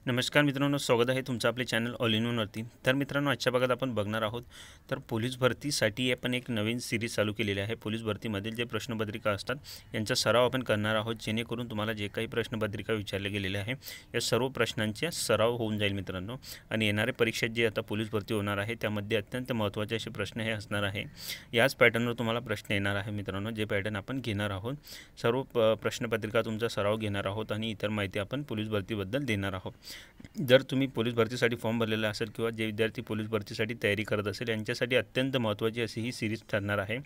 नमस्कार मित्रांनो, स्वागत आहे तुमचं आपले चॅनल ऑल इन वनवरती। तर मित्रांनो, आजच्या भागात आपण बघणार आहोत तर पोलीस भरतीसाठी आपण एक नवीन सिरीज चालू केलेली आहे। पोलीस भरतीमधील जे प्रश्नपत्रिका असतात यांचा सराव आपण करणार आहोत, जेणेकरून तुम्हाला जे काही प्रश्नपत्रिका विचारले गेलेले आहे या सर्व प्रश्नांचे सराव होऊन जाईल मित्रांनो। आणि येणारे परीक्षेत जे आता पोलीस भरती होणार आहे त्यामध्ये अत्यंत महत्त्वाचे असे प्रश्न हे असणार आहे। याच पॅटर्नवर तुम्हाला प्रश्न येणार आहे मित्रांनो, जे पॅटर्न आपण घेणार आहोत। सर्व प्रश्नपत्रिका तुमचा सराव घेणार आहोत आणि इतर माहिती आपण पोलीस भरतीबद्दल देणार आहोत। जर तुम्ही पोलीस भरतीसाठी फॉर्म भरलेला असेल किंवा जे विद्यार्थी पोलीस भरतीसाठी तयारी करत असेल यांच्यासाठी अत्यंत महत्त्वाची अशी ही सिरीज ठरणार आहे।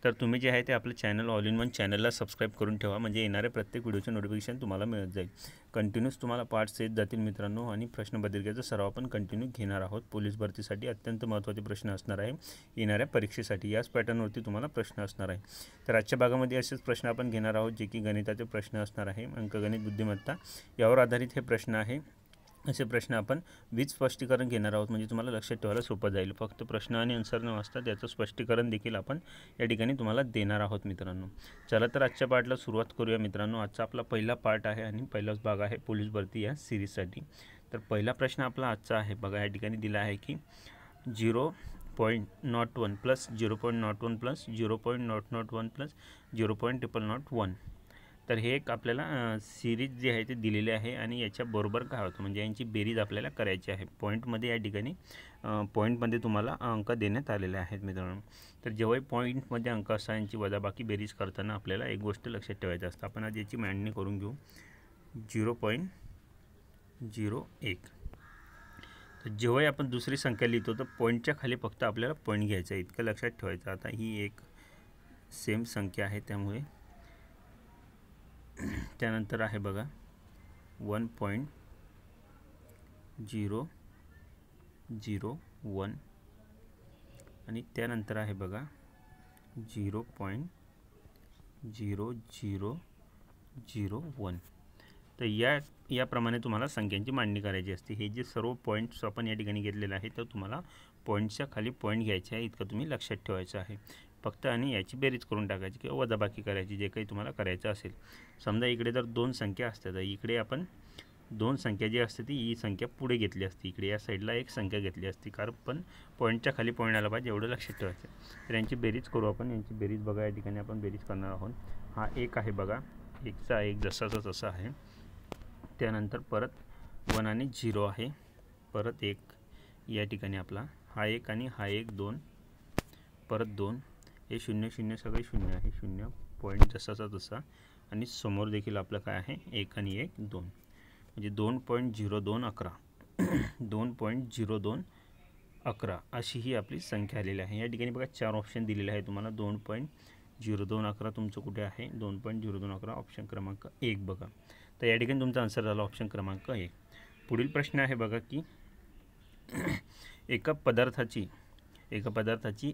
तर तुम्ही जे आहे ते आपलं चॅनल ऑल इन वन चॅनलला सबस्क्राईब करून ठेवा, म्हणजे येणारे प्रत्येक व्हिडिओचे नोटिफिकेशन तुम्हाला मिळत जाईल। कंटिन्यूस तुम्हाला पार्ट्स येत जातील मित्रांनो आणि प्रश्नपत्रिकेचा सराव आपण कंटिन्यू घेणार आहोत। पोलीस भरतीसाठी अत्यंत महत्त्वाचे प्रश्न असणार आहे येणाऱ्या परीक्षेसाठी। याच पॅटर्नवरती तुम्हाला प्रश्न असणार आहे। तर आजच्या भागामध्ये असेच प्रश्न आपण घेणार आहोत, जे की गणिताचे प्रश्न असणार आहे। अंकगणित बुद्धिमत्ता यावर आधारित हे प्रश्न आहे। असे प्रश्न आपण वीज स्पष्टीकरण घेणार आहोत, म्हणजे तुम्हाला लक्षात ठेवायला सोपं जाईल। फक्त प्रश्न आणि आन्सर न वाचता त्याचं स्पष्टीकरण देखील आपण या ठिकाणी तुम्हाला देणार आहोत मित्रांनो। चला तर आजच्या पार्टला सुरुवात करूया मित्रांनो। आजचा आपला पहिला पार्ट आहे आणि पहिलाच भाग आहे पोलीस भरती या सिरीजसाठी। तर पहिला प्रश्न आपला आजचा आहे बघा, या ठिकाणी दिला आहे की 0.01 प्लस 0.01 प्लस 0.001 प्लस 0.001। तर हे एक आपल्याला सिरीज जी आहे ते दिलेली आहे आणि याच्याबरोबर काय होतं म्हणजे यांची बेरीज आपल्याला करायची आहे। पॉईंटमध्ये या ठिकाणी पॉईंटमध्ये तुम्हाला अंक देण्यात आलेले आहेत मित्रांनो। तर जेव्हा पॉईंटमध्ये अंक असतात यांची वजाबाकी बेरीज करताना आपल्याला एक गोष्ट लक्षात ठेवायची असते। आपण आज याची मांडणी करून घेऊ। 0.01। तर जेव्हा आपण दुसरी संख्या लिहितो तर पॉईंटच्या खाली फक्त आपल्याला पॉईंट घ्यायचा आहे, इतकं लक्षात ठेवायचं। आता ही एक सेम संख्या आहे, त्यामुळे त्यानंतर आहे बघा 1.001 आणि त्यानंतर आहे बघा 0.0001। तर याप्रमाणे तुम्हाला संख्यांची मांडणी करायची असते। हे जे सर्व पॉईंट्स आपण या ठिकाणी घेतलेले आहे तर तुम्हाला पॉईंटच्या खाली पॉईंट घ्यायचे आहे, इतकं तुम्ही लक्षात ठेवायचं आहे फक्त। आणि याची बेरीज करून टाकायची किंवा वजाबाकी करायची, जे काही तुम्हाला करायचं असेल। समजा इकडे जर दोन संख्या असतात तर इकडे आपण दोन संख्या जी असते ती ही संख्या पुढे घेतली असती, इकडे या साईडला एक संख्या घेतली असती, कारण पण पॉईंटच्या खाली पॉईंट आला पाहिजे एवढं लक्षात ठेवायचं। तर यांची बेरीज करू आपण। यांची बेरीज बघा, या ठिकाणी आपण बेरीज करणार आहोत। हा एक आहे बघा, एकचा एक जसाचा तसा आहे। त्यानंतर परत 1 आणि 0 आहे, परत एक या ठिकाणी आपला हा एक आणि हा एक 2, परत 2, हे 0 0 सगळे 0 आहे, 0 पॉईंट जसाचा तसा। आणि समोर देखील आपलं काय आहे 1 आणि 1 2, म्हणजे 2.0211 2.0211 अशी ही आपली संख्या आलेली आहे। या ठिकाणी बघा 4 ऑप्शन दिलेले आहे तुम्हाला। 2.0211 तुमचं कुठे आहे, 2.0211 ऑप्शन क्रमांक 1 बघा। तर या ठिकाणी तुमचा आन्सर झाला ऑप्शन क्रमांक 1। पुढील प्रश्न आहे बघा की एका पदार्थाची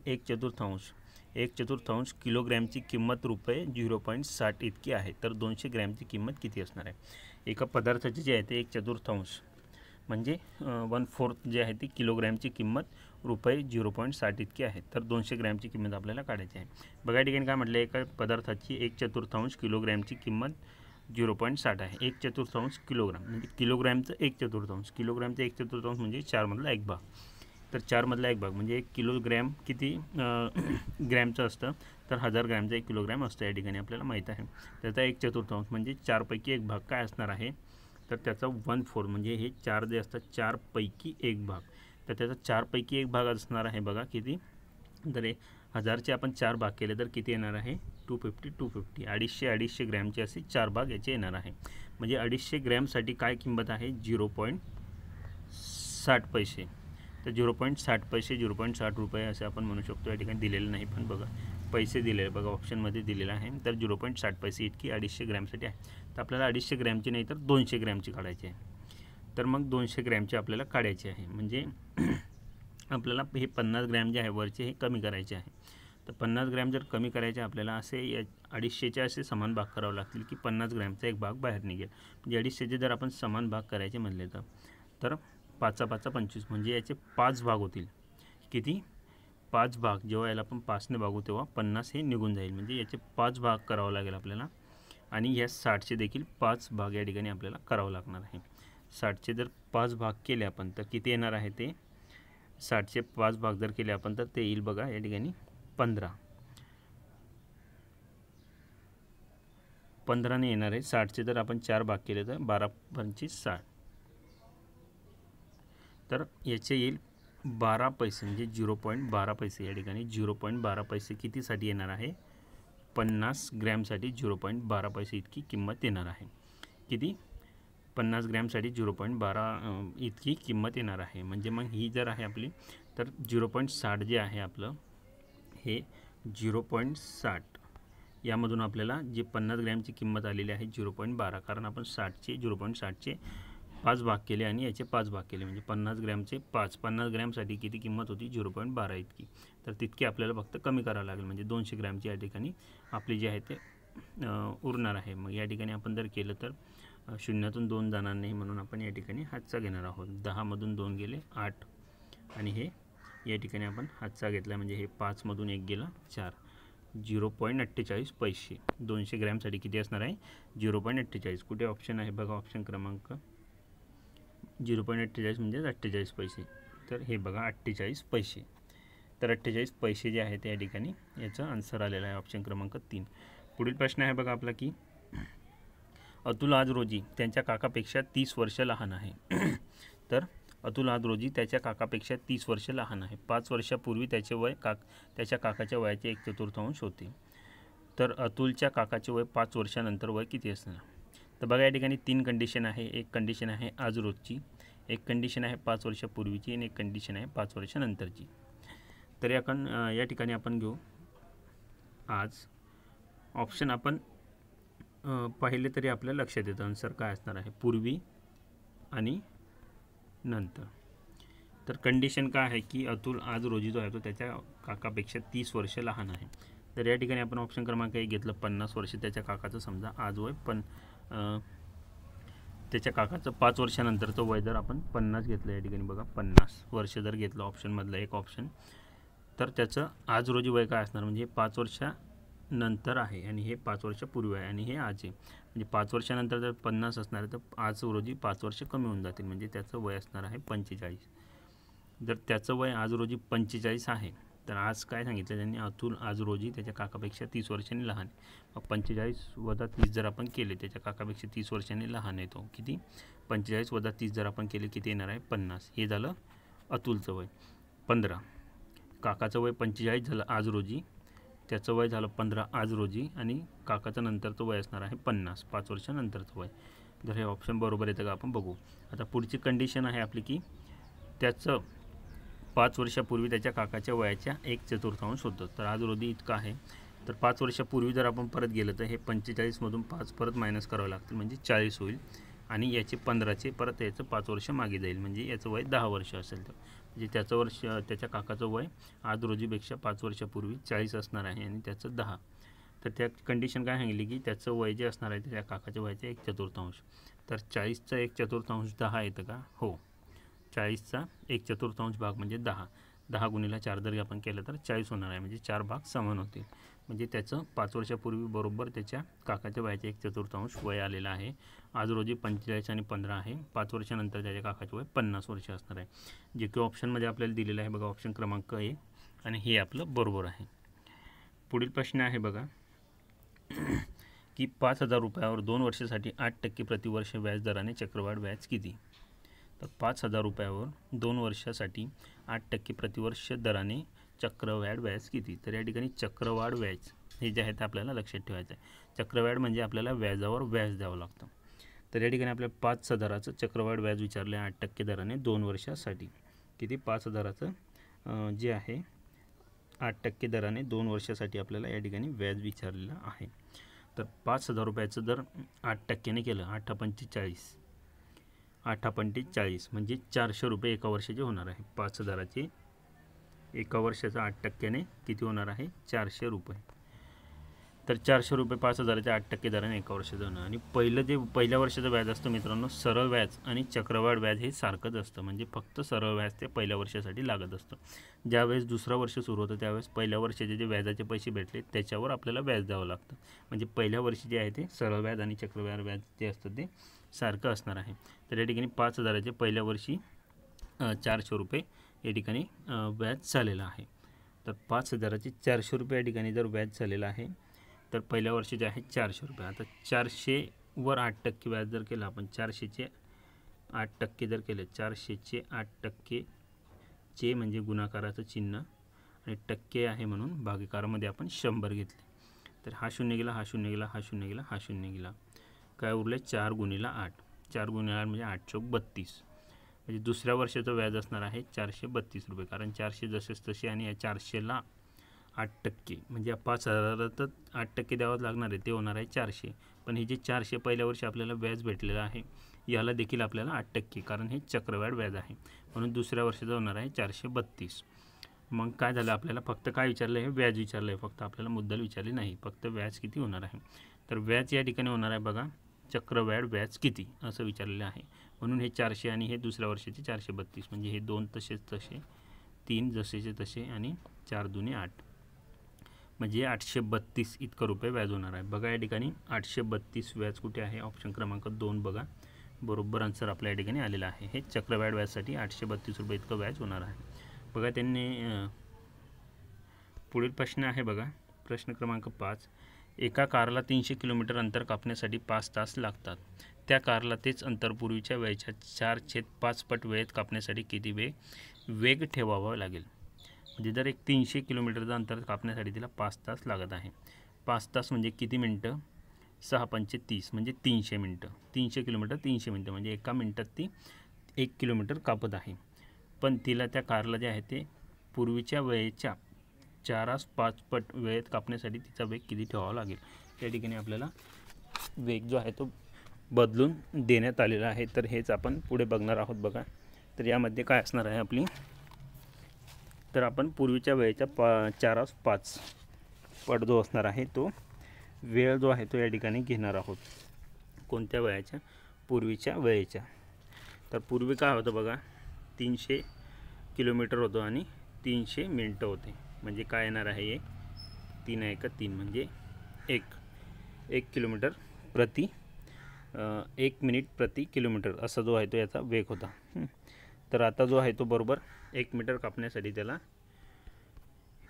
1/4 किलोग्रॅमची किंमत रुपये 0.60 इतकी आहे, तर 200 ग्रॅमची किंमत किती असणार आहे। एका पदार्थाची जी आहे ते 1/4 म्हणजे 1/4 जे आहे ती किलोग्रॅमची किंमत रुपये 0.60 इतकी आहे, तर 200 ग्रॅमची किंमत आपल्याला काढायची आहे। बघा या ठिकाणी काय म्हटलं, एका पदार्थाची 1/4 किलोग्रॅमची किंमत 0.60 आहे। 1/4 किलोग्राम म्हणजे किलोग्रॅमचं 1/4, किलोग्रॅमचं 1/4 म्हणजे 4 मधला 1 भाग। तर 4 मधला 1 भाग म्हणजे 1 किलोग्रॅम किती ग्रॅमचं असतं, तर 1000 ग्रॅमचा 1 किलोग्रॅम असतं, या ठिकाणी आपल्याला माहीत आहे। त्याचा 1/4 म्हणजे 4 पैकी 1 भाग काय असणार आहे, तर त्याचा 1/4 म्हणजे हे 4 जे असतात 4 पैकी 1 भाग, तर त्याचा 4 पैकी 1 भाग असणार आहे बघा किती, तर 1000चे आपण 4 भाग केले तर किती येणार आहे 250 250 ग्रॅमचे असे 4 भाग याचे येणार आहे। म्हणजे 250 ग्रॅमसाठी काय किंमत आहे 0.60 पैसे। तर 0.60 पैसे 0.60 रुपये असे आपण म्हणू शकतो। या ठिकाणी दिलेलं नाही पण बघा पैसे दिलेले बघा ऑप्शनमध्ये दिलेलं आहे। तर 0.60 पैसे इतकी 250 ग्रॅमसाठी आहे। तर आपल्याला 250 ग्रॅमची नाही तर 200 ग्रॅमची काढायची आहे। तर मग 200 ग्रॅमची आपल्याला काढायची आहे, म्हणजे आपल्याला हे 50 ग्रॅम जे आहे वरचे हे कमी करायचे आहे। तर 50 ग्रॅम जर कमी करायचे आपल्याला असे 250चे असे समान भाग करावे लागतील की 50 ग्रॅमचा 1 भाग बाहेर निघेल। म्हणजे 250चे जर आपण समान भाग करायचे म्हणले तर 5 5 25 म्हणजे याचे 5 भाग होतील। किती 5 भाग, जेव्हा याला आपण 5ने भागू तेव्हा 50 हे निघून जाईल, म्हणजे याचे 5 भाग करावं लागेल आपल्याला। आणि या 60चे देखील 5 भाग या ठिकाणी आपल्याला करावं लागणार आहे। 60चे जर 5 भाग केले आपण तर किती येणार आहे ते 60चे 5 भाग जर केले आपण तर ते येईल बघा या ठिकाणी 15ने येणार आहे। 60चे जर आपण 4 भाग केले तर 12 25 60 तर याचे येईल 12 पैसे म्हणजे 0.12 पैसे। या ठिकाणी 0.12 पैसे कितीसाठी येणार आहे 50 ग्रॅमसाठी 0.12 पैसे इतकी किंमत येणार आहे। किती 50 ग्रॅमसाठी 0.12 इतकी किंमत येणार आहे। म्हणजे मग ही जर आहे आपली तर 0.60 जे आहे आपलं हे 0.60 यामधून आपल्याला जे 50 ग्रॅमची किंमत आलेली आहे 0.12 कारण आपण 0.60चे 5 भाग केले आणि याचे 5 भाग केले म्हणजे 50 ग्रॅमचे 50 ग्रॅमसाठी किती किंमत होती 0.12 इतकी। तर तितकी आपल्याला फक्त कमी करावं लागेल म्हणजे 200 ग्रॅमची या ठिकाणी आपली जे आहे ते उरणार आहे। मग या ठिकाणी आपण जर केलं तर शून्यातून 2 जाणार नाही म्हणून आपण या ठिकाणी हातचा घेणार आहोत। 10मधून 2 गेले 8 आणि हे या ठिकाणी आपण हातचा घेतला म्हणजे हे 5मधून 1 गेला 4 0.48 पैसे 200 ग्रॅमसाठी किती असणार आहे 0.48। कुठे ऑप्शन आहे बघा ऑप्शन क्रमांक 0.48 म्हणजे 48 पैसे तर हे बघा 48 पैसे। तर 48 पैसे जे आहे ते या ठिकाणी याचा आन्सर आलेला आहे ऑप्शन क्रमांक 3। पुढील प्रश्न आहे बघा आपला की अतुल आज रोजी त्यांच्या काकापेक्षा 30 वर्ष लहान आहे तर अतुल आज रोजी त्याच्या काकापेक्षा 30 वर्ष लहान आहे। 5 वर्षापूर्वी त्याचे वय त्याच्या काकाच्या वयाचे 1/4 होते तर अतुलच्या काकाचे वय 5 वर्षानंतर वय किती असणार। तर बघा या ठिकाणी 3 कंडिशन आहे। एक कंडिशन आहे आज रोजची, एक कंडिशन आहे 5 वर्षापूर्वीची आणि एक कंडिशन आहे 5 वर्षानंतरची। तर या ठिकाणी आपण घेऊ आज ऑप्शन आपण पाहिले तरी आपल्या लक्षात येतं आन्सर काय असणार आहे पूर्वी आणि नंतर। तर कंडिशन काय आहे की अतुल आज रोजी जो आहे तो त्याच्या काकापेक्षा 30 वर्ष लहान आहे। तर या ठिकाणी आपण ऑप्शन क्रमांक 1 घेतलं 50 वर्ष त्याच्या काकाचं समजा आज वय पण त्याच्या काकाचं 5 वर्षानंतरचं वय जर आपण 50 घेतलं या ठिकाणी बघा 50 वर्ष जर घेतलं ऑप्शनमधलं एक ऑप्शन तर त्याचं आज रोजी वय काय असणार म्हणजे 5 वर्षानंतर आहे आणि हे 5 वर्षापूर्वी आहे आणि हे आज आहे म्हणजे 5 वर्षानंतर जर 50 असणार आहे तर आज रोजी 5 वर्ष कमी होऊन जातील म्हणजे त्याचं वय असणार आहे 45। जर त्याचं वय आज रोजी 45 आहे तर आज काय सांगितलं त्यांनी अतुल आज रोजी त्याच्या काकापेक्षा 30 वर्षांनी लहान आहे। मग 45 वजा 30 जर आपण केले त्याच्या काकापेक्षा 30 वर्षांनी लहान आहे तो किती 45 वजा 30 जर आपण केले किती येणार आहे 50। हे झालं अतुलचं वय। 15 काकाचं वय 45 झालं आज रोजी, त्याचं वय झालं 15 आज रोजी आणि काकाचं नंतरचं वय असणार आहे 50 5 वर्षानंतरचं वय। जर हे ऑप्शन बरोबर येतं का आपण बघू। आता पुढची कंडिशन आहे आपली की त्याचं 5 वर्षापूर्वी त्याच्या काकाच्या वयाच्या 1/4 होतं तर आज रोजी इतकं आहे तर 5 वर्षापूर्वी जर आपण परत गेलं तर हे 45मधून 5 परत मायनस करावं लागतील म्हणजे 40 होईल आणि याचे 15चे परत याचं 5 वर्ष मागे जाईल म्हणजे याचं वय 10 वर्ष असेल तर म्हणजे त्याच्या काकाचं वय आज रोजीपेक्षा 5 वर्षापूर्वी 40 असणार आहे आणि त्याचं 10। तर त्या कंडिशन काय सांगितली की त्याचं वय जे असणार आहे त्याच्या काकाच्या वयाचे 1/4 तर 40चा 1/4 10 येतं का हो 40चा 1/4 भाग म्हणजे 10 10 गुणिले 4 जर आपण केलं तर 40 होणार आहे म्हणजे 4 भाग समान होतील म्हणजे त्याचं 5 वर्षापूर्वी बरोबर त्याच्या काकाच्या वयाचे 1/4 वय आलेलं आहे। आज रोजी 45 आणि 15 आहे 5 वर्षानंतर त्याच्या काकाचे वय 50 वर्ष असणार आहे जे की ऑप्शनमध्ये आपल्याला दिलेलं आहे बघा ऑप्शन क्रमांक 1 आणि हे आपलं बरोबर आहे। पुढील प्रश्न आहे बघा की 5,000 रुपयावर 2 वर्षासाठी 8% प्रतिवर्ष व्याजदराने चक्रवाढ व्याज किती। तर 5,000 रुपयावर 2 वर्षासाठी 8% प्रतिवर्ष दराने चक्रवाढ व्याज किती। तर या ठिकाणी चक्रवाढ व्याज हे जे आहे ते आपल्याला लक्षात ठेवायचं आहे। चक्रवाढ म्हणजे आपल्याला व्याजावर व्याज द्यावं लागतं तर या ठिकाणी आपल्याला 5,000चं चक्रवाढ व्याज विचारलं आहे 8% दराने 2 वर्षासाठी किती 5,000चं जे आहे 8% दराने 2 वर्षासाठी आपल्याला या ठिकाणी व्याज विचारलेलं आहे। तर 5,000 रुपयाचं जर 8%ने केलं 8×45 8×45 म्हणजे 400 रुपये एका वर्षाचे होणार आहे। 5,000चे एका वर्षाचा 8%ने किती होणार आहे 400 रुपये। तर 400 रुपये 5,000च्या 8% दराने एका वर्षाचं होणार. आणि पहिल्या वर्षाचं व्याज असतं मित्रांनो, सरळ व्याज आणि चक्रवाढ व्याज हे सारखंच असतं. म्हणजे फक्त सरळ व्याज ते पहिल्या वर्षासाठी लागत असतं. ज्यावेळेस दुसरं वर्ष सुरू होतं त्यावेळेस पहिल्या वर्षाचे जे व्याजाचे पैसे भेटले त्याच्यावर आपल्याला व्याज द्यावं लागतं. म्हणजे पहिल्या वर्षी जे आहे ते सरळ व्याज आणि चक्रवाढ व्याज जे असतं ते सारखं असणार आहे. तर या ठिकाणी 5,000चे पहिल्या वर्षी 400 रुपये या ठिकाणी व्याज झालेलं आहे. तर 5,000चे 400 रुपये या ठिकाणी जर व्याज झालेलं आहे तर पहिल्या वर्षी जे आहे 400 रुपये. आता 400वर 8% व्याज जर केलं आपण, 400चे 8% जर केले, 400चे 8%चे म्हणजे गुणाकाराचं चिन्ह आणि टक्के आहे म्हणून भागाकारामध्ये आपण 100 घेतले. तर हा शून्य गेला, हा शून्य गेला, हा शून्य गेला, हा शून्य गेला. काय उरले 4 गुणिले 8. 4 गुणिले 8 म्हणजे 8 चौक 32. म्हणजे दुसऱ्या वर्षाचं व्याज असणार आहे 432 रुपये. कारण 400 जसेच तसे आणि या 400ला 8% म्हणजे या 5,000 8% द्यावंच लागणार आहे, ते होणार आहे 400. पण हे जे 400 पहिल्या वर्षी आपल्याला व्याज भेटलेलं आहे याला देखील आपल्याला 8%, कारण हे चक्रवाढ व्याज आहे म्हणून दुसऱ्या वर्षाचं होणार आहे 432. मग काय झालं, आपल्याला फक्त काय विचारलं आहे, व्याज विचारलं आहे, फक्त आपल्याला मुद्दल विचारली नाही, फक्त व्याज किती होणार आहे. तर व्याज या ठिकाणी होणार आहे बघा, चक्रवाढ व्याज किती असं विचारलेलं आहे. म्हणून हे 400 आणि हे दुसऱ्या वर्षाचे 432 म्हणजे हे 2 तसेच तसे, 3 जसेचे तसे आणि 4 दुने 8 म्हणजे 832 इतकं रुपये व्याज होणार आहे. बघा या ठिकाणी 832 व्याज कुठे आहे, ऑप्शन क्रमांक 2 बघा, बरोबर आन्सर आपल्या या ठिकाणी आलेला आहे. हे चक्रवाढ व्याजसाठी 832 रुपये इतकं व्याज होणार आहे. बघा त्यांनी पुढील प्रश्न आहे बघा, प्रश्न क्रमांक 5. एका कारला 300 किलोमीटर अंतर कापण्यासाठी 5 तास लागतात. त्या कारला तेच अंतर पूर्वीच्या वेळेच्या 4/5 पट वेळेत कापण्यासाठी किती वेग ठेवावा लागेल. म्हणजे जर एक 300 किलोमीटरचं अंतर कापण्यासाठी तिला 5 तास लागत आहे. 5 तास म्हणजे किती मिनटं, 6 पंचे 30 म्हणजे 300 मिनटं. 300 किलोमीटर 300 मिनटं म्हणजे एका मिनटात ती 1 किलोमीटर कापत आहे. पण तिला त्या कारला जे आहे ते पूर्वीच्या वेळेच्या 4/5 पट वेळेत कापण्यासाठी तिचा वेग किती ठेवावा लागेल. त्या ठिकाणी आपल्याला वेग जो आहे तो बदलून देण्यात आलेला आहे. तर हेच आपण पुढे बघणार आहोत बघा. तर यामध्ये काय असणार आहे आपली, तर आपण पूर्वीच्या वेळेच्या 4/5 पट जो असणार आहे तो वेळ जो आहे तो या ठिकाणी घेणार आहोत. कोणत्या वेळेच्या, पूर्वीच्या वेळेच्या. तर पूर्वी काय होतं बघा, 300 किलोमीटर होतं आणि 300 मिनटं होते. म्हणजे काय येणार आहे, हे 3 1 3 म्हणजे 1 किलोमीटर प्रति 1 मिनिट प्रति किलोमीटर असा जो आहे तो याचा वेग होता. तर आता जो आहे तो बरोबर 1 मीटर कापण्यासाठी त्याला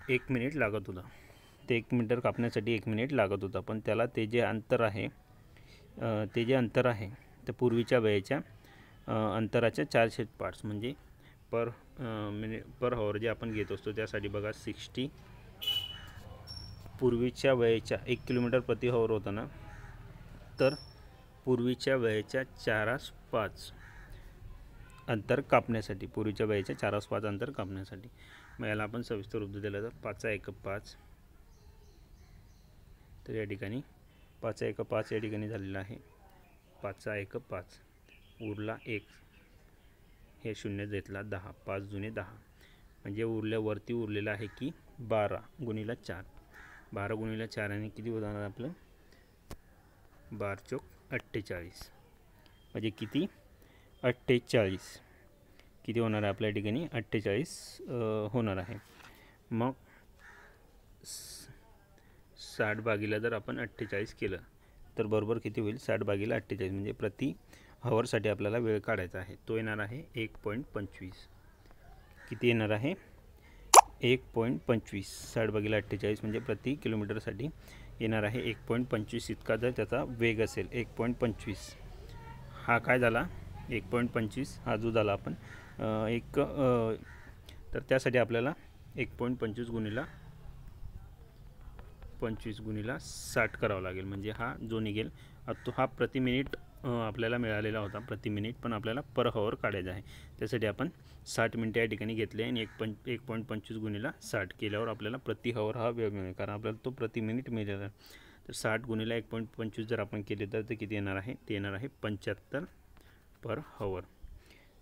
1 मिनिट लागत होता. ते 1 मीटर कापण्यासाठी 1 मिनिट लागत होता. पण त्याला ते जे अंतर आहे ते पूर्वीच्या वेळेच्या अंतराच्या 4/5 म्हणजे पर हॉवर जे आपण घेत असतो त्यासाठी बघा 60 पूर्वीच्या वेळेच्या 1 किलोमीटर प्रति हॉवर होता ना, तर पूर्वीच्या वेळेच्या 4/5 अंतर कापण्यासाठी, पूर्वीच्या वेळेच्या 4/5 अंतर कापण्यासाठी मग याला आपण सविस्तर रूप दिलं तर 5 1 5. तर या ठिकाणी 5 1 5 या ठिकाणी झालेलं आहे. 5 1 5 उरला 1, हे शून्य घेतला 10, 5 दुने 10 म्हणजे उरल्यावरती उरलेलं आहे की 12 गुणिले 4. 12 गुणिले 4 आणि किती होणार आपलं, 12 चौक 48 म्हणजे किती 48 किती होणार आहे आपल्या ठिकाणी 48 होणार आहे. मग 60 भागीला जर आपण 48 केलं तर बरोबर किती होईल, 60 भागीला 48 म्हणजे प्रति हॉवरसाठी आपल्याला वेळ काढायचा आहे. तो येणार आहे 1.25. किती येणार आहे 1.25. 60 भागीला 48 म्हणजे प्रति किलोमीटरसाठी येणार आहे 1.25 इतका जर त्याचा वेग असेल. 1.25 हा काय झाला, 1.25 हा जो झाला आपण तर त्यासाठी आपल्याला 1.25 गुणिला 25 गुणिला 60 करावं लागेल. म्हणजे हा जो निघेल तो हा प्रति मिनिट आपल्याला मिळालेला होता प्रति मिनिट, पण आपल्याला पर हॉवर काढायचा आहे. त्यासाठी आपण 60 मिनटं या ठिकाणी घेतले आणि 1.25 गुणिला 60 केल्यावर आपल्याला प्रति हॉवर हा वेळ मिळेल, कारण आपल्याला तो प्रति मिनिट मिळालेला आहे. तर 60 गुणिला 1.25 जर आपण केले तर ते किती येणार आहे, ते येणार आहे 75 पर हॉवर.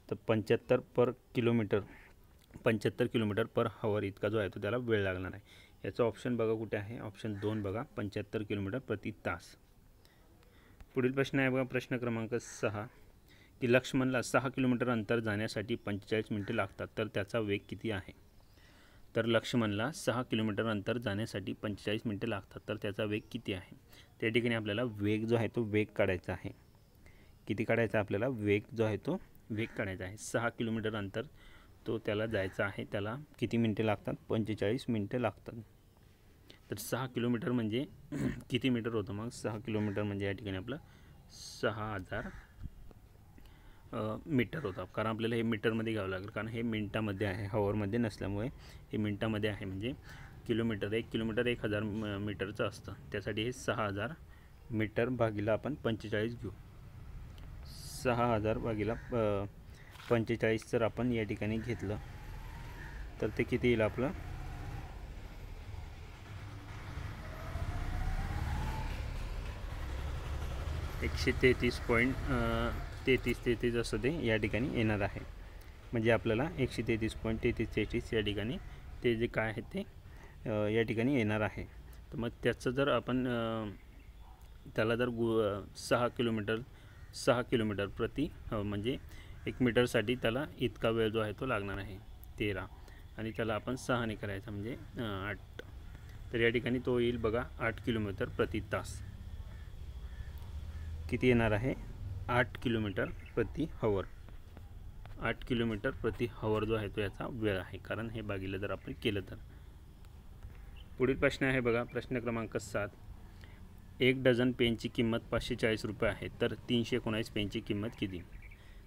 तर 75 किलोमीटर पर हॉवर इतका जो आहे तो त्याला वेळ लागणार आहे. याचं ऑप्शन बघा कुठे आहे, ऑप्शन 2 बघा, 75 किलोमीटर प्रति तास. पुढील प्रश्न आहे बघा, प्रश्न क्रमांक 6 की लक्ष्मणला 6 किलोमीटर अंतर जाण्यासाठी 45 मिनिटे लागतात, तर त्याचा वेग किती आहे. तर लक्ष्मणला 6 किलोमीटर अंतर जाण्यासाठी 45 मिनिटे लागतात, तर त्याचा वेग किती आहे. त्या ठिकाणी आपल्याला वेग जो आहे तो वेग काढायचा आहे. किती काढायचा आपल्याला, वेग जो आहे तो वेग काढायचा आहे. 6 किलोमीटर अंतर तो त्याला जायचं आहे, त्याला किती मिनिटे लागतात, 45 मिनिटे लागतात. तर 6 किलोमीटर म्हणजे किती मीटर होतं मग, 6 किलोमीटर म्हणजे या ठिकाणी आपलं 6000 मीटर होतं. कारण आपल्याला हे मीटरमध्ये घ्यावं लागेल, कारण हे मिनटामध्ये आहे, हॉवरमध्ये नसल्यामुळे हे मिनटामध्ये आहे. म्हणजे किलोमीटर 1 किलोमीटर 1000 मीटरचं असतं, त्यासाठी हे 6000 मीटर भागिला आपण 45 घेऊ. 6000 भागिला 45 जर आपण या ठिकाणी घेतलं तर ते किती येईल आपलं, 133.33 असं ते या ठिकाणी येणार आहे. म्हणजे आपल्याला 133.33 या ठिकाणी ते जे काय आहे ते या ठिकाणी येणार आहे. तर मग त्याचं जर आपण त्याला जर 6 किलोमीटर प्रति म्हणजे 1 मीटरसाठी त्याला इतका वेळ जो आहे तो लागणार आहे 13, आणि त्याला आपण 6 ने करायचा म्हणजे 8. तर या ठिकाणी तो येईल बघा 8 किलोमीटर प्रति तास. किती येणार आहे, 8 किलोमीटर प्रति हवर. 8 किलोमीटर प्रति हवर जो आहे तो याचा वेळ आहे, कारण हे भागिले जर आपण केलं तर. पुढील प्रश्न आहे बघा, प्रश्न क्रमांक 7. 1 डझन पेनची किंमत 540 रुपये आहे, तर 319 पेनची किंमत किती.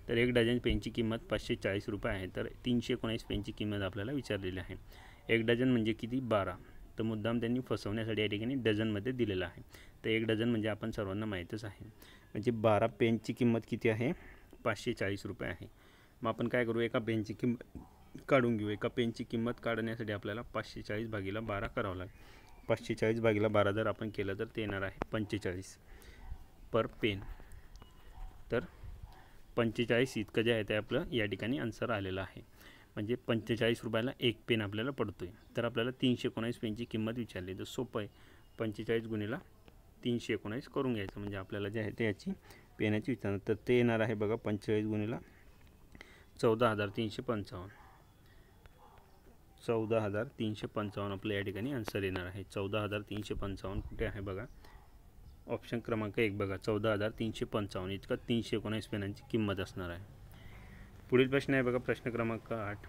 तर 1 डझन पेनची किंमत 540 रुपये आहे, तर 319 पेनची किंमत आपल्याला विचारलेली आहे. 1 डझन म्हणजे किती, 12. तर मुद्दाम त्यांनी फसवण्यासाठी या ठिकाणी डझनमध्ये दिलेलं आहे. तर 1 डझन म्हणजे आपण सर्वांना माहीतच आहे, म्हणजे 12 पेनची किंमत किती आहे, 540 रुपये आहे. मग आपण काय करू, एका पेनची किंमत काढून घेऊ. एका पेनची किंमत काढण्यासाठी आपल्याला 540 भागिला 12 करावं लागेल. 540 भागिला 12 जर आपण केलं तर ते येणार आहे 45 पर पेन. तर 45 इतकं जे आहे ते आपलं या ठिकाणी आन्सर आलेलं आहे. म्हणजे 45 रुपयाला 1 पेन आपल्याला पडतो आहे. तर आपल्याला 319 पेनची किंमत विचारली, तर सोपं आहे, 45 गुणिला 319 करून घ्यायचं, म्हणजे आपल्याला जे आहे ते याची पेनाची विचारणार. तर ते येणार आहे बघा 45 गुणिला 14,355. 14,355 आपलं या ठिकाणी आन्सर येणार आहे. 14,355 कुठे आहे बघा, ऑप्शन क्रमांक 1 बघा, 14,355 इतकं 319 पेनांची किंमत असणार आहे. पुढील प्रश्न आहे बघा, प्रश्न क्रमांक 8.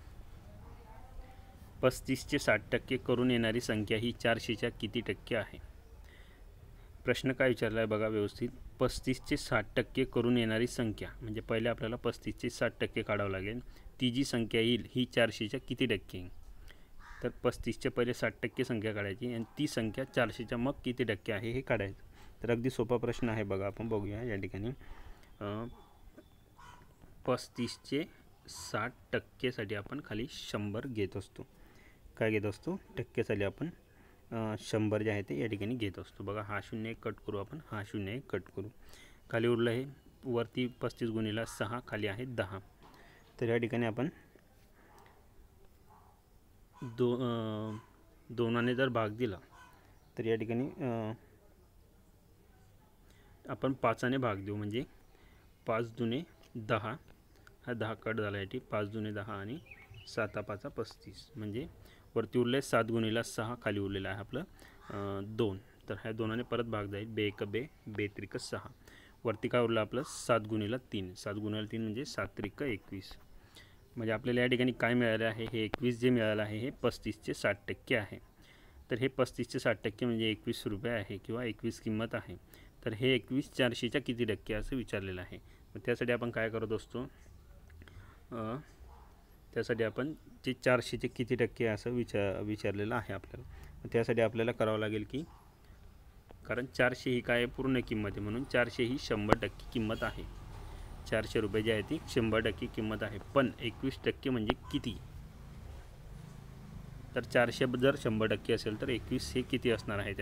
35चे 60% करून येणारी संख्या ही 400च्या किती टक्के आहे. प्रश्न काय विचारला आहे बघा व्यवस्थित. 35चे 60% करून येणारी संख्या, म्हणजे पहिले आपल्याला 35चे 60% काढावं लागेल. ती जी संख्या येईल ही 400च्या किती टक्के येईल. तर 35च्या पहिले 60% संख्या काढायची, आणि ती संख्या 400च्या मग किती टक्के आहे हे काढायचं. तर अगदी सोपा प्रश्न आहे बघा, आपण बघूया या ठिकाणी. 35चे 60% आपण खाली 100 घेत असतो. काय घेत असतो, टक्केसाठी आपण 100 जे आहे ते या ठिकाणी घेत असतो. बघा हा 0 कट करू आपण, हा 0 कट करू. खाली उरलं हे वरती 35 गुणिला 6, खाली आहे 10. तर या ठिकाणी आपण दोनाने जर भाग दिला तर या ठिकाणी आपण 5ने भाग देऊ, म्हणजे 5 दुने 10, हा 10 कट झाला याठी, 5 दुने 10 आणि 7 5 35, म्हणजे वरती उरले 7 गुणिला 6, खाली उरलेलं आहे आपलं 2. तर ह्या दोनाने परत भाग जाईल, 2 1 2, 2 3 6. वरती काय उरलं आपलं 7 गुणिला 3, 7 गुणिला 3 म्हणजे 7 3 21. म्हणजे आपल्याला या ठिकाणी काय मिळालं आहे, हे 21 जे मिळालं आहे हे 35चे 60% आहे. तर हे 35चे 60% म्हणजे 21 रुपये आहे, किंवा 21 किंमत आहे. तर हे 21 400च्या किती टक्के असं विचारलेलं आहे. मग त्यासाठी आपण काय करत असतो, त्यासाठी आपण जे 400चे किती टक्के असं विचारलेलं आहे आपल्याला. मग त्यासाठी आपल्याला करावं लागेल की, कारण 400 ही काय पूर्ण किंमत आहे, म्हणून 400 ही 100% किंमत आहे. 400 रुपये जी आहे ती 100% किंमत आहे. पण 21% म्हणजे किती. तर 400 जर 100% असेल तर 21 हे किती असणार आहे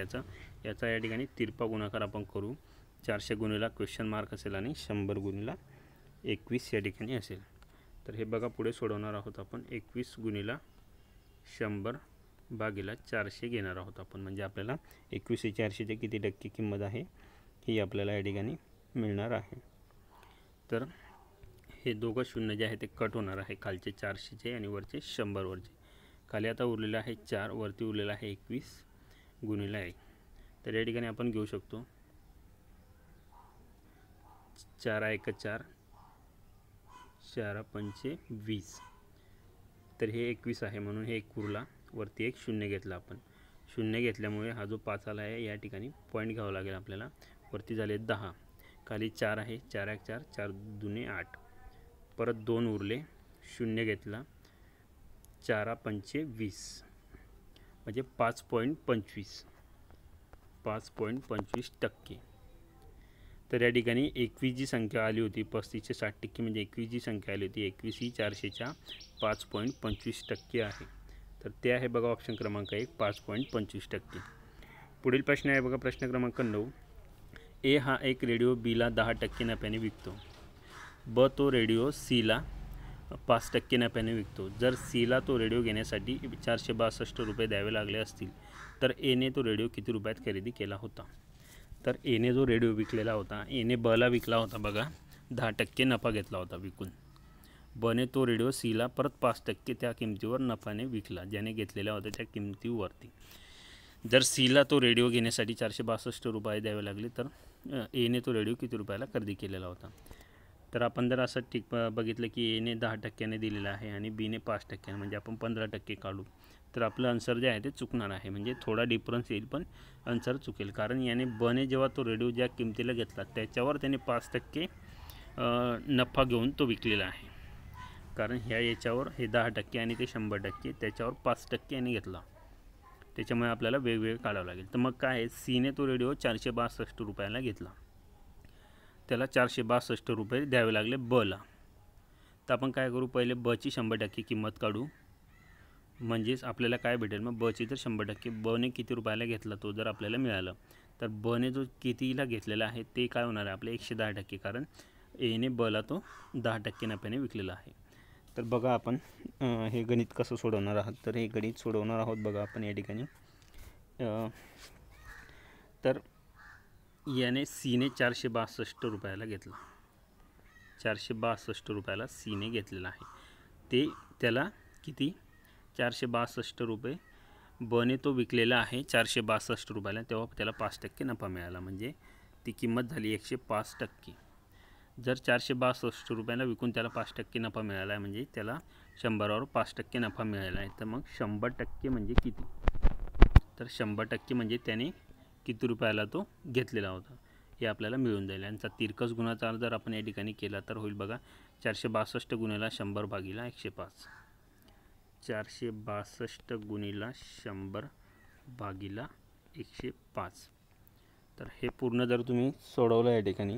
याचा या ठिकाणी तिरपा गुणाकार आपण करू. 400 गुणिला क्वेश्चन मार्क असेल आणि 100 गुणिला 21 या ठिकाणी असेल. तर हे बघा पुढे सोडवणार आहोत आपण. 21 गुणिला 100 भागिला 400 घेणार आहोत आपण, म्हणजे आपल्याला 21,400चे किती टक्के किंमत आहे ही आपल्याला या ठिकाणी मिळणार आहे. तर हे दोघं शून्य जे आहे ते कट होणार आहे, खालचे 400चे आणि वरचे 100वरचे. खाली आता उरलेलं आहे 4, वरती उरलेलं आहे 21 गुणिले 1. तर या ठिकाणी आपण घेऊ शकतो 4 1 4, 4 5 20. तर हे 21 आहे म्हणून हे 1 उरला, वरती एक शून्य घेतला आपण. शून्य घेतल्यामुळे हा जो 5 आला आहे या ठिकाणी पॉईंट घ्यावा लागेल आपल्याला. वरती झाले 10, खाली 4 आहे, 4 1 4, 4 2 8, परत 2 उरले, शून्य घेतला, 4 5 20 म्हणजे 5.25 5.25%. तर या ठिकाणी 21 जी संख्या आली होती 35 चे 60% म्हणजे 21 जी संख्या आली होती 21 ही 400च्या 5.25% आहे. तर ते आहे बघा ऑप्शन क्रमांक 1 5.25%. पुढील प्रश्न आहे बघा प्रश्न क्रमांक 9. ए हा एक रेडिओ बीला 10% नफ्याने विकतो. ब तो रेडिओ सीला 5% नफ्याने विकतो. जर सीला तो रेडिओ घेण्यासाठी 462 रुपये द्यावे लागले असतील तर एने तो रेडिओ किती रुपयात खरेदी केला होता. तर एने जो रेडिओ विकलेला होता, एने बला विकला होता बघा, 10% नफा घेतला होता विकून. बने तो रेडिओ सीला परत 5% त्या किमतीवर नफाने विकला, ज्याने घेतलेल्या होत्या त्या किमतीवरती. जर सीला तो रेडिओ घेण्यासाठी 462 रुपये द्यावे लागले तर एने तो रेडिओ किती रुपयाला खरेदी केलेला होता. तर आपण जर असं बघितलं की एने 10%ने दिलेला आहे आणि बीने 5%, म्हणजे आपण 15% काढू तर आपलं आन्सर जे आहे ते चुकणार आहे. म्हणजे थोडा डिफरन्स येईल पण आन्सर चुकेल, कारण याने बने जेव्हा तो रेडिओ ज्या किमतीला घेतला त्याच्यावर त्याने 5% नफा घेऊन तो विकलेला आहे. कारण याच्यावर हे 10% आणि ते 100%, त्याच्यावर 5% याने घेतला, त्याच्यामुळे आपल्याला वेगवेगळे काढावं लागेल. तर मग काय आहे, सीने तो रेडिओ 462 रुपयाला घेतला, त्याला 462 रुपये द्यावे लागले बला. तर आपण काय करू, पहिले बची 100% किंमत काढू, म्हणजेच आपल्याला काय भेटेल, मग बची तर 100%, बने किती रुपयाला घेतला तो जर आपल्याला मिळालं तर बने जो कितीला घेतलेला आहे ते काय होणार आहे आपले 110%, कारण एने बला तो 10% नफ्याने विकलेला आहे. तर बघा आपण हे गणित कसं सोडवणार आहात. तर हे गणित सोडवणार आहोत बघा आपण या ठिकाणी. तर याने सीने 462 रुपयाला घेतला, 462 रुपयाला सीने घेतलेला आहे, ते त्याला किती 462 रुपये बने तो विकलेला आहे 462 रुपयाला, तेव्हा त्याला 5% नफा मिळाला, म्हणजे ती किंमत झाली 105%. जर 462 रुपयाला विकून त्याला 5% नफा मिळाला आहे, म्हणजे त्याला 100वर 5% नफा मिळाला आहे. तर मग 100% म्हणजे किती, तर 100% म्हणजे त्याने किती रुपयाला तो घेतलेला होता हे आपल्याला मिळून जाईल. यांचा तिरकस गुणाचा जर आपण या ठिकाणी केला तर होईल बघा 462 गुणिला 100 भागिला 105, 462 गुणिला 100 भागिला 105. तर हे पूर्ण जर तुम्ही सोडवलं या ठिकाणी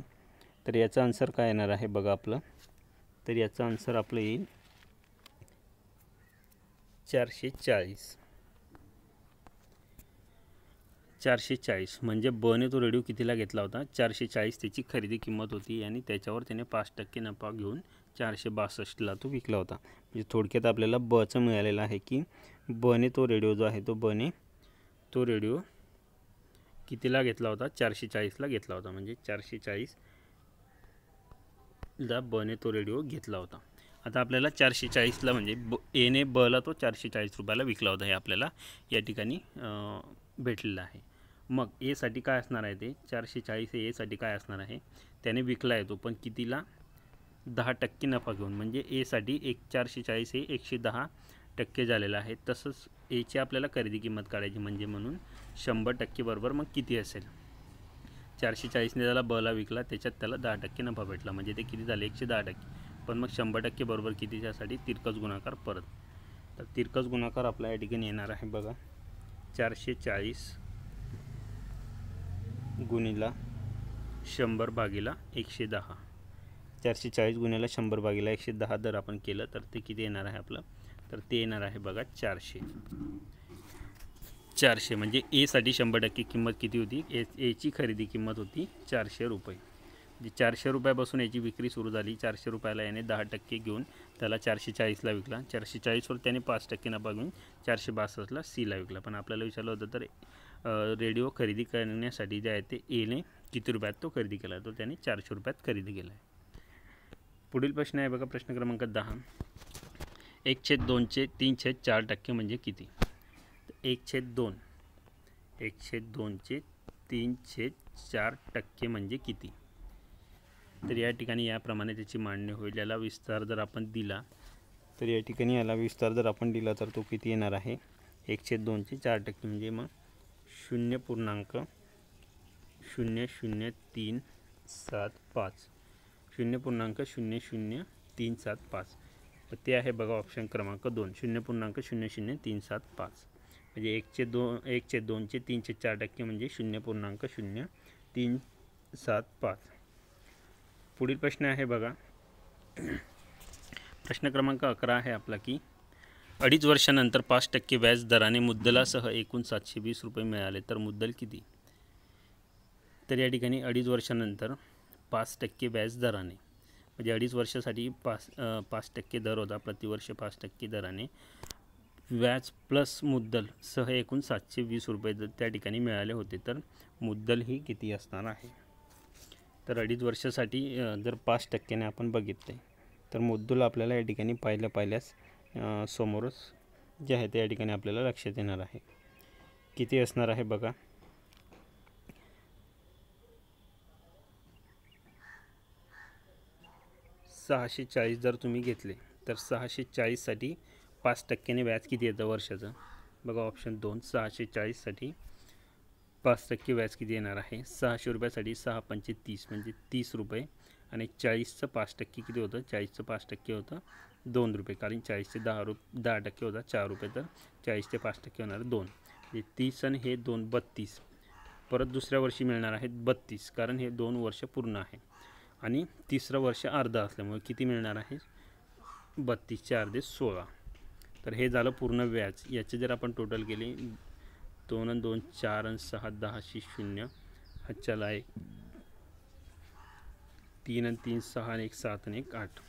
तर याचा आन्सर काय येणार आहे बघा आपलं. तर याचा आन्सर आपलं येईल 440. म्हणजे बने तो रेडिओ कितीला घेतला होता, 440 त्याची खरेदी किंमत होती आणि त्याच्यावर त्याने 5% नफा घेऊन 462ला तो विकला होता. म्हणजे थोडक्यात आपल्याला बचं मिळालेलं आहे की बने तो रेडिओ जो आहे तो बने तो रेडिओ कितीला घेतला होता, 440ला घेतला होता, म्हणजे 440ला बने तो रेडिओ घेतला होता. आता आपल्याला 440ला म्हणजे एने बला तो 440 रुपयाला विकला होता, हे आपल्याला या ठिकाणी भेटलेलं आहे. मग एसाठी काय असणार आहे, ते 440 हे एसाठी काय असणार आहे, त्याने विकला आहे तो पण कितीला 10% नफा घेऊन, म्हणजे एसाठी 440 हे 110% झालेलं आहे. तसंच एची आपल्याला खरेदी किंमत काढायची, म्हणजे म्हणून 100% बरोबर मग किती असेल, 440ने त्याला बला विकला, त्याच्यात त्याला 10% नफा भेटला, म्हणजे ते किती झाले 110%. पण मग 100% बरोबर किती, त्यासाठी तिरकस गुणाकार परत. तर तिरकस गुणाकार आपल्या या ठिकाणी येणार आहे बघा 440 गुणिला 100 भागिला 110, 440 गुणिला 100 भागिला 110 जर आपण केलं तर ते किती येणार आहे आपलं, तर ते येणार आहे बघा 400. म्हणजे एसाठी 100% किंमत किती होती, एची खरेदी किंमत होती 400 रुपये. जे 400 रुपयापासून याची विक्री सुरू झाली, 400 रुपयाला याने 10% घेऊन त्याला 440ला विकला, 440वर त्याने 5% नफा घेऊन 462ला सीला विकला. पण आपल्याला विचारलं होतं तर रेडिओ खरेदी करण्यासाठी जे आहे ते एने किती रुपयात तो खरेदी केला, तो त्याने 400 रुपयात खरेदी केला आहे. पुढील प्रश्न आहे बघा, प्रश्न क्रमांक 10. 1/2चे 3/4% म्हणजे किती? 1/2 1/2चे 3/4% म्हणजे किती? तर या ठिकाणी याप्रमाणे त्याची मांडणी होईल. याला विस्तार जर आपण दिला तर या ठिकाणी याला विस्तार जर आपण दिला तर तो किती येणार आहे? 1/2चे 4% म्हणजे मग 0.00375 0.00375 ते आहे बघा ऑप्शन क्रमांक 2 0.00375 म्हणजे 1/2चे 3/4% म्हणजे 0.00375. पुढील प्रश्न आहे बघा, प्रश्न क्रमांक 11 आहे आपला की 2.5 वर्षानंतर 5% व्याज दराने मुद्दलासह एकूण 720 रुपये मिळाले तर मुद्दल किती? तर या ठिकाणी 2.5 वर्षानंतर 5% व्याज दराने म्हणजे 2.5 वर्षासाठी 5% दर होता, प्रतिवर्ष 5% दराने व्याज प्लस मुद्दल सह एकूण 720 रुपये जर त्या ठिकाणी मिळाले होते तर मुद्दल ही किती असणार आहे? तर 2.5 वर्षासाठी जर 5%ने आपण बघितले तर मुद्दल आपल्याला या ठिकाणी पाहिल्यास समोरच जे आहे ते या ठिकाणी आपल्याला लक्षात येणार आहे. किती असणार आहे बघा, 640 जर तुम्ही घेतले तर 640साठी 5%ने व्याज किती येतं वर्षाचं? बघा ऑप्शन 2 640साठी 5% व्याज किती येणार आहे? 600 रुपयासाठी 6×5 = 30 म्हणजे 30 रुपये आणि 40चं 5% किती होतं? 40चं 5% होतं 2 रुपये, कारण 40चे 10% होता 4 रुपये, तर 40चे 5% होणार 2 म्हणजे 30 आणि हे 2 32. परत दुसऱ्या वर्षी मिळणार आहेत 32, कारण हे 2 वर्ष पूर्ण आहे आणि तिसरं वर्ष अर्धा असल्यामुळे किती मिळणार आहे? 32चे अर्धे 16. तर हे झालं पूर्ण व्याज. याचे जर आपण टोटल केले 2 आणि 2 4 आणि 6 10शी 0 हातच्याला 1 3 आणि 3 6 आणि 1 7 आणि 1 8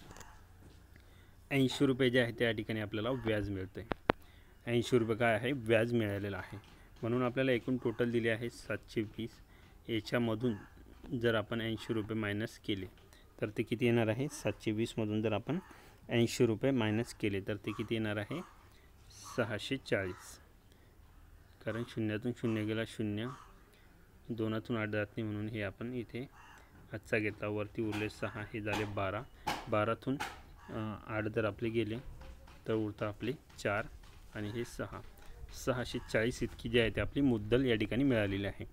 80 रुपये जे आहे त्या ठिकाणी आपल्याला व्याज मिळतं आहे. 80 रुपये काय आहे? व्याज मिळालेलं आहे. म्हणून आपल्याला एकूण टोटल दिले आहे 720. याच्यामधून जर आपण 80 रुपये मायनस केले तर ते किती येणार आहे? 720मधून जर आपण 80 रुपये मायनस केले तर ते किती येणार आहे? 640. कारण शून्यातून शून्य गेला 0, 2तून 8 जात नाही म्हणून हे आपण इथे आजचा घेतला, वरती उरले 6, हे झाले 12. 12तून 8 जर आपले गेले तर उरतं आपले 4 आणि हे 6. 640 इतकी जी आहे ते आपली मुद्दल या ठिकाणी मिळालेली आहे.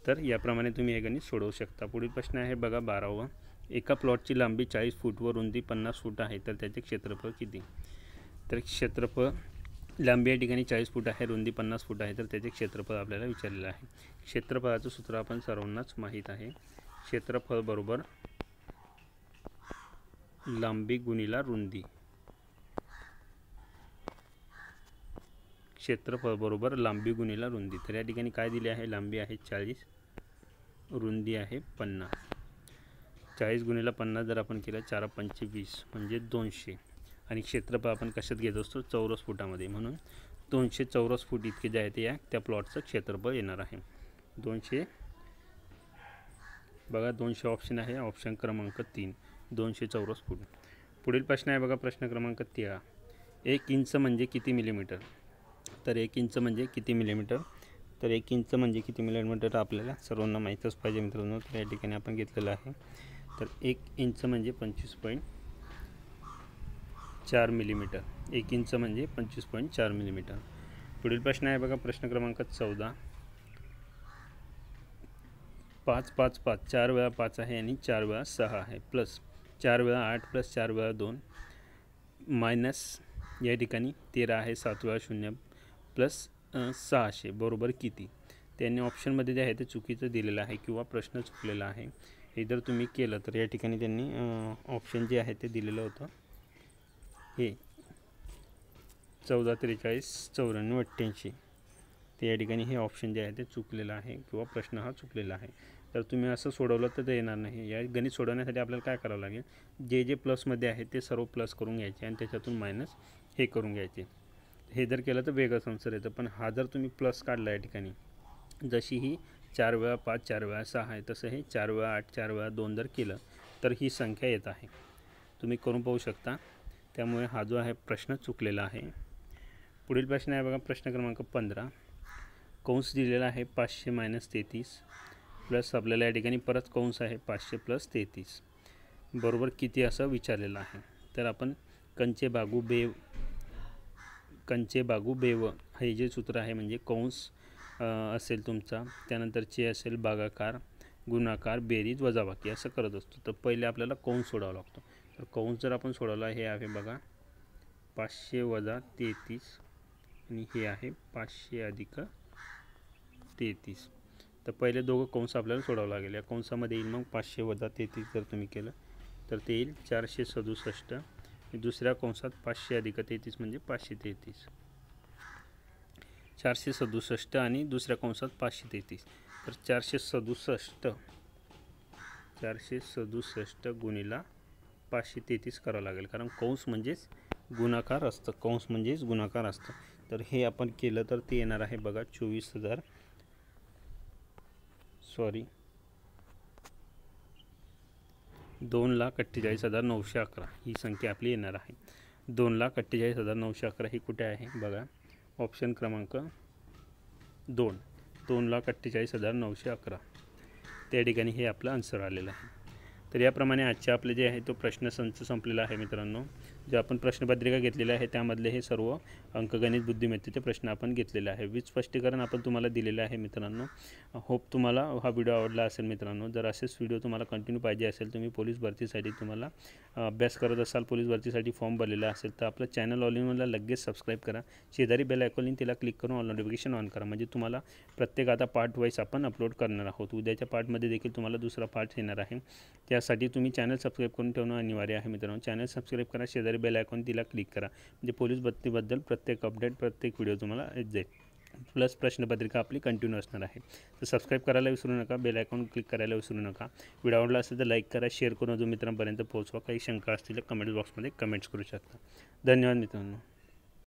तर याप्रमाणे तुम्ही हे गणित सोडवू शकता. पुढील प्रश्न आहे बघा 12वा. एका प्लॉटची लांबी 40 फूट व रुंदी 50 फूट आहे तर त्याचे क्षेत्रफळ किती? तर क्षेत्रफळ, लांबी या ठिकाणी 40 फूट आहे, रुंदी 50 फूट आहे, तर त्याचे क्षेत्रफळ आपल्याला विचारलेलं आहे. क्षेत्रफळाचं सूत्र आपण सर्वांनाच माहीत आहे. क्षेत्रफळ बरोबर लांबी गुणिला रुंदी. क्षेत्रफळ बरोबर लांबी गुणिला रुंदी. तर या ठिकाणी काय दिले आहे? लांबी आहे 40, रुंदी आहे 50. 40 गुणिला 50 जर आपण केलं 4×5 = 20 म्हणजे 200 आणि क्षेत्रफळ आपण कशात घेत असतो? चौरस फुटामध्ये, म्हणून 200 चौरस फूट इतके जे आहे ते त्या प्लॉटचं क्षेत्रफळ येणार आहे. 200 बघा, 200 ऑप्शन आहे, ऑप्शन क्रमांक 3 200 चौरस फूट. पुढील प्रश्न आहे बघा, प्रश्न क्रमांक 13. 1 इंच म्हणजे किती मिलीमीटर? तर 1 इंच म्हणजे किती मिलीमीटर? तर 1 इंच म्हणजे किती मिलीमीटर आपल्याला सर्वांना माहीतच पाहिजे मित्रांनो. तर या ठिकाणी आपण घेतलेलं आहे. तर 1 इंच म्हणजे 25.4 मिलीमीटर. 1 इंच म्हणजे 25.4 मिलीमीटर. पुढील प्रश्न आहे बघा, प्रश्न क्रमांक 14. 5 5 5 4 वेळा 5 आहे आणि 4 वेळा 6 आहे, प्लस 4 वेळा 8 प्लस 4 वेळा 2 मायनस या ठिकाणी 13 आहे, 7 वेळा 0 प्लस 600 बरोबर किती? त्यांनी ऑप्शनमध्ये जे आहे ते चुकीचं दिलेलं आहे किंवा प्रश्न चुकलेला आहे. हे जर तुम्ही केलं तर या ठिकाणी त्यांनी ऑप्शन जे आहे ते दिलेलं होतं हे 14 43 94 88. ते या ठिकाणी हे ऑप्शन जे आहे ते चुकलेलं आहे किंवा प्रश्न हा चुकलेला आहे. तर तुम्ही असं सोडवलं तर ते येणार नाही. या गणित सोडवण्यासाठी आपल्याला काय करावं लागेल, जे प्लसमध्ये आहे ते सर्व प्लस करून घ्यायचे आणि त्याच्यातून मायनस हे करून घ्यायचे. हे जर केलं तर वेगळंच आन्सर येतं. पण हा जर तुम्ही प्लस काढला या ठिकाणी, जशी ही 4 वेळा 5 4 वेळा 6 आहे, तसं हे 4 वेळा 8 4 वेळा 2 जर केलं तर ही संख्या येत आहे. तुम्ही करून पाहू शकता. त्यामुळे हा जो आहे प्रश्न चुकलेला आहे. पुढील प्रश्न आहे बघा, प्रश्न क्रमांक 15. कंस दिलेला आहे 500 - 33 प्लस आपल्याला या ठिकाणी परत कंस आहे 500 + 33 बरोबर किती असं विचारलेलं आहे. तर आपण कंचे बागू बेव हे जे सूत्र आहे, म्हणजे कंस असेल तुमचा, त्यानंतर चे असेल भागाकार, गुणाकार, बेरीज, वजाबाकी असं करत असतो. तर पहिले आपल्याला कंस सोडावा लागतो. तर कंस जर आपण सोडवला, हे आहे बघा 500 - 33 आणि हे आहे 500 + 33. तर पहिले दोघं कंस आपल्याला सोडावं लागेल. या कंसामध्ये येईल मग 500 - 33 जर तुम्ही केलं तर ते येईल 467. दुसऱ्या कंसात 500 + 33 म्हणजे 533. 467 आणि दुसऱ्या कंसात 533. तर 467 गुणिला 533 करावं लागेल, कारण कंस म्हणजेच गुणाकार असतं. तर हे आपण केलं तर ते येणार आहे बघा 2,48,911 ही संख्या आपली येणार आहे. 2,48,911 ही कुठे आहे बघा, ऑप्शन क्रमांक 2, 2,48,911 त्या ठिकाणी हे आपलं आन्सर आलेलं आहे. तर याप्रमाणे आजचे आपले जे आहे तो प्रश्नसंच संपलेला आहे मित्रांनो. जे आपण प्रश्नपत्रिका घेतलेली आहे त्यामधले हे सर्व अंकगणित बुद्धिमत्तेचे प्रश्न आपण घेतलेले आहे. वीज स्पष्टीकरण आपण तुम्हाला दिलेले आहे मित्रांनो. होप तुम्हाला हा व्हिडिओ आवडला असेल मित्रांनो. जर असेच व्हिडिओ तुम्हाला कंटिन्यू पाहिजे असेल, तुम्ही पोलीस भरतीसाठी तुम्हाला अभ्यास करत असाल, पोलीस भरतीसाठी फॉर्म भरलेला असेल, तर आपलं चॅनल ऑल इन वनला लगेच सबस्क्राईब करा. शेजारी बेल आयकॉन तिला क्लिक करून ऑल नोटिफिकेशन ऑन करा, म्हणजे तुम्हाला प्रत्येक आता पार्ट वाईज आपण अपलोड करणार आहोत. उद्याच्या पार्टमध्ये देखील तुम्हाला दुसरा पार्ट येणार आहे. त्यासाठी तुम्ही चॅनल सबस्क्राईब करून ठेवणं अनिवार्य आहे मित्रांनो. चॅनल सबस्क्राईब करा, शेजारी बेल आयकॉन तिला क्लिक करा, म्हणजे पोलीस भरतीबद्दल प्रत्येक अपडेट, प्रत्येक व्हिडिओ तुम्हाला येत जाईल. प्लस प्रश्नपत्रिका आपली कंटिन्यू असणार आहे. तर सबस्क्राईब करायला विसरू नका, बेल आयकॉन क्लिक करायला विसरू नका. व्हिडिओ आवडला असेल तर लाईक करा, शेअर करून अजून मित्रांपर्यंत पोहोचवा. काही शंका असतील तर कमेंट बॉक्समध्ये कमेंट्स करू शकता. धन्यवाद मित्रांनो.